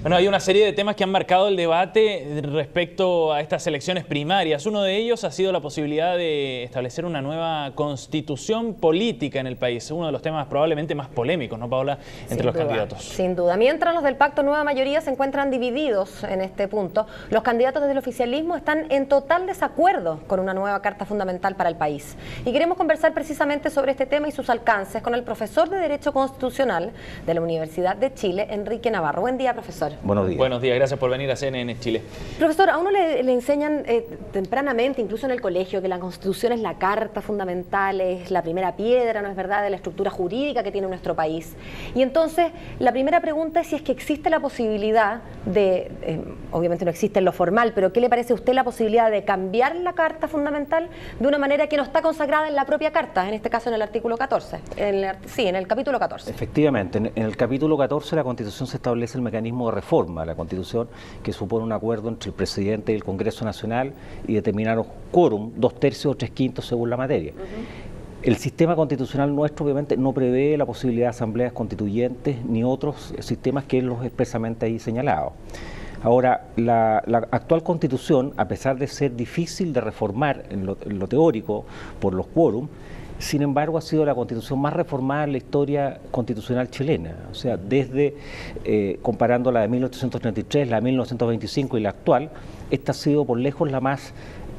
Bueno, hay una serie de temas que han marcado el debate respecto a estas elecciones primarias. Uno de ellos ha sido la posibilidad de establecer una nueva constitución política en el país. Uno de los temas probablemente más polémicos, ¿no, Paola?, entre los candidatos. Sin duda. Mientras los del Pacto Nueva Mayoría se encuentran divididos en este punto, los candidatos desde el oficialismo están en total desacuerdo con una nueva Carta Fundamental para el país. Y queremos conversar precisamente sobre este tema y sus alcances con el profesor de Derecho Constitucional de la Universidad de Chile, Enrique Navarro. Buen día, profesor. Buenos días. Buenos días, gracias por venir a CNN Chile. Profesor, a uno le enseñan tempranamente, incluso en el colegio, que la Constitución es la carta fundamental, es la primera piedra, ¿no es verdad?, de la estructura jurídica que tiene nuestro país. Y entonces, la primera pregunta es si es que existe la posibilidad de, obviamente no existe en lo formal, pero ¿qué le parece a usted la posibilidad de cambiar la carta fundamental de una manera que no está consagrada en la propia carta, en este caso en el artículo 14? En el capítulo 14. Efectivamente, en el capítulo 14 la Constitución se establece el mecanismo de reforma a la Constitución, que supone un acuerdo entre el presidente y el Congreso Nacional y determinar un quórum, 2/3 o 3/5 según la materia. El sistema constitucional nuestro obviamente no prevé la posibilidad de asambleas constituyentes ni otros sistemas que los expresamente ahí señalados. Ahora, la actual Constitución, a pesar de ser difícil de reformar en lo teórico por los quórum, sin embargo, ha sido la Constitución más reformada en la historia constitucional chilena. O sea, desde, comparando la de 1833, la de 1925 y la actual, esta ha sido por lejos la más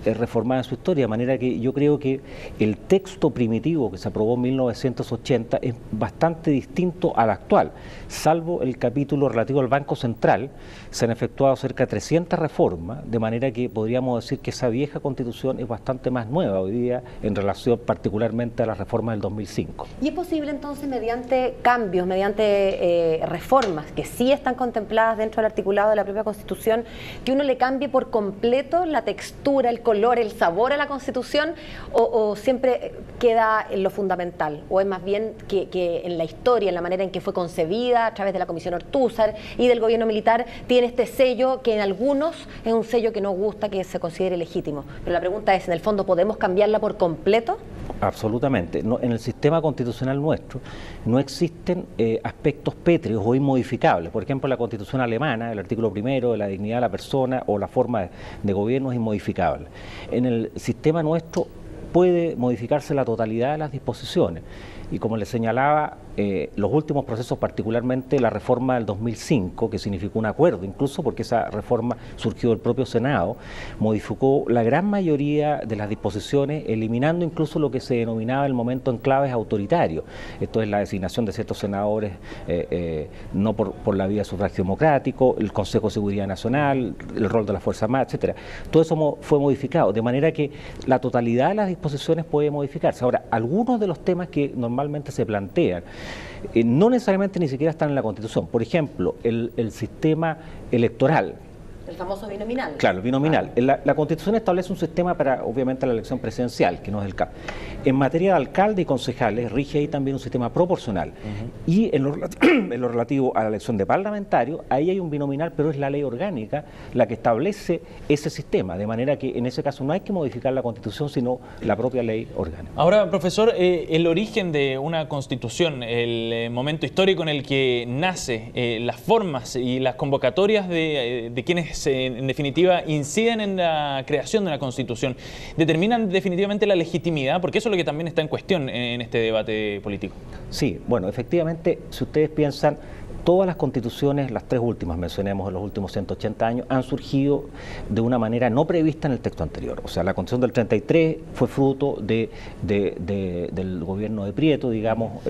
reformada en su historia, de manera que yo creo que el texto primitivo que se aprobó en 1980 es bastante distinto al actual, salvo el capítulo relativo al Banco Central. Se han efectuado cerca de 300 reformas, de manera que podríamos decir que esa vieja Constitución es bastante más nueva hoy día en relación particularmente a las reformas del 2005. ¿Y es posible entonces, mediante cambios, mediante reformas que sí están contempladas dentro del articulado de la propia Constitución, que uno le cambie por completo la textura, el color, el sabor a la Constitución, o siempre queda en lo fundamental, o es más bien que en la historia, en la manera en que fue concebida a través de la Comisión Ortúzar y del gobierno militar, tiene este sello que en algunos es un sello que no gusta que se considere legítimo? Pero la pregunta es, en el fondo, ¿podemos cambiarla por completo? Absolutamente. No, en el sistema constitucional nuestro no existen aspectos pétreos o inmodificables. Por ejemplo, la Constitución alemana, el artículo 1 de la dignidad de la persona o la forma de gobierno es inmodificable. En el sistema nuestro puede modificarse la totalidad de las disposiciones. Y como le señalaba, los últimos procesos, particularmente la reforma del 2005, que significó un acuerdo, incluso porque esa reforma surgió del propio Senado, modificó la gran mayoría de las disposiciones, eliminando incluso lo que se denominaba en el momento enclaves autoritarios. Esto es la designación de ciertos senadores no por la vía de sufragio democrático, el Consejo de Seguridad Nacional, el rol de la Fuerza Armada, etcétera. Todo eso fue modificado, de manera que la totalidad de las disposiciones puede modificarse. Ahora, algunos de los temas que normalmente se plantean no necesariamente ni siquiera están en la Constitución. Por ejemplo, el sistema electoral. El famoso binominal. Claro, el binominal. La Constitución establece un sistema para, obviamente, la elección presidencial, que no es el CAP. En materia de alcalde y concejales, rige ahí también un sistema proporcional. Y en lo relativo a la elección de parlamentario, ahí hay un binominal, pero es la ley orgánica la que establece ese sistema. De manera que en ese caso no hay que modificar la Constitución, sino la propia ley orgánica. Ahora, profesor, el origen de una Constitución, el momento histórico en el que nace, las formas y las convocatorias de quienes en definitiva inciden en la creación de una Constitución, determinan definitivamente la legitimidad, porque eso es lo que también está en cuestión en este debate político. Sí, bueno, efectivamente, si ustedes piensan, todas las constituciones, las tres últimas, mencionemos en los últimos 180 años, han surgido de una manera no prevista en el texto anterior. O sea, la Constitución del 33 fue fruto del gobierno de Prieto, digamos,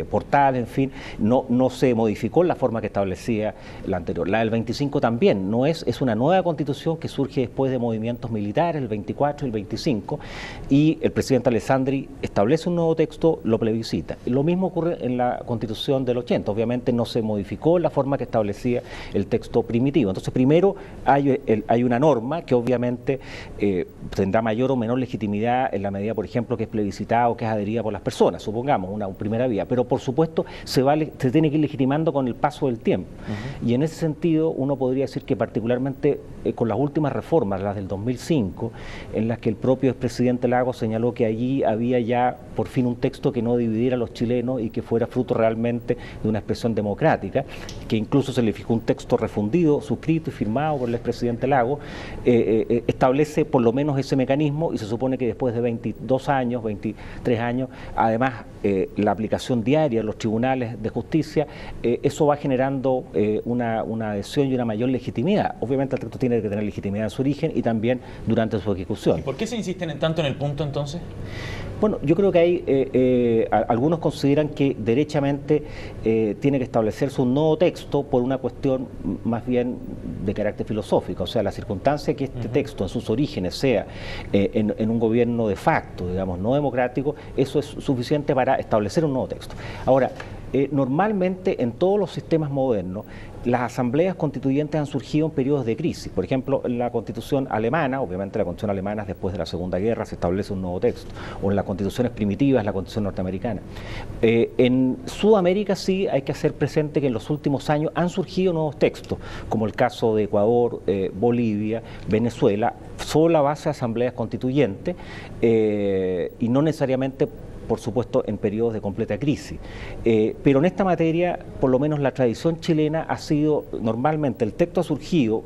Portal, en fin, no se modificó en la forma que establecía la anterior. La del 25 también, es una nueva Constitución que surge después de movimientos militares, el 24 y el 25, y el presidente Alessandri establece un nuevo texto, lo plebiscita. Lo mismo ocurre en la Constitución del 80, obviamente no se modificó la forma que establecía el texto primitivo. Entonces, primero hay una norma que obviamente tendrá mayor o menor legitimidad en la medida, por ejemplo, que es plebiscitada o que es adherida por las personas, supongamos, una primera vía, pero por supuesto se tiene que ir legitimando con el paso del tiempo. Y en ese sentido uno podría decir que particularmente con las últimas reformas, las del 2005, en las que el propio expresidente Lagos señaló que allí había ya por fin un texto que no dividiera a los chilenos y que fuera fruto realmente de una expresión democrática, República, que incluso se le fijó un texto refundido, suscrito y firmado por el expresidente Lagos, establece por lo menos ese mecanismo y se supone que después de 22 años, 23 años, además la aplicación diaria en los tribunales de justicia, eso va generando una adhesión y una mayor legitimidad. Obviamente el texto tiene que tener legitimidad en su origen y también durante su ejecución. ¿Y por qué se insisten tanto en el punto entonces? Bueno, yo creo que hay, algunos consideran que derechamente tiene que establecerse un nuevo texto por una cuestión más bien de carácter filosófico, o sea, la circunstancia que este texto en sus orígenes sea en un gobierno de facto, digamos, no democrático, eso es suficiente para establecer un nuevo texto. Ahora, normalmente en todos los sistemas modernos las asambleas constituyentes han surgido en periodos de crisis. Por ejemplo, en la Constitución alemana, obviamente la Constitución alemana después de la Segunda Guerra se establece un nuevo texto, o en las constituciones primitivas, la Constitución norteamericana. En Sudamérica sí hay que hacer presente que en los últimos años han surgido nuevos textos, como el caso de Ecuador, Bolivia, Venezuela, sobre la base de asambleas constituyentes y no necesariamente, por supuesto, en periodos de completa crisis. Pero en esta materia, por lo menos la tradición chilena ha sido, normalmente el texto ha surgido,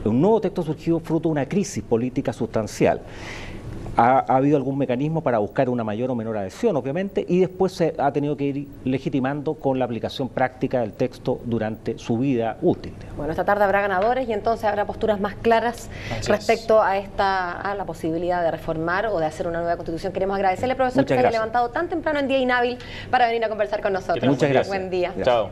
un nuevo texto ha surgido fruto de una crisis política sustancial. Ha habido algún mecanismo para buscar una mayor o menor adhesión, obviamente, y después se ha tenido que ir legitimando con la aplicación práctica del texto durante su vida útil. Bueno, esta tarde habrá ganadores y entonces habrá posturas más claras respecto a la posibilidad de reformar o de hacer una nueva constitución. Queremos agradecerle, profesor, que se haya levantado tan temprano en día inhábil para venir a conversar con nosotros. Muchas gracias. Buen día. Chao.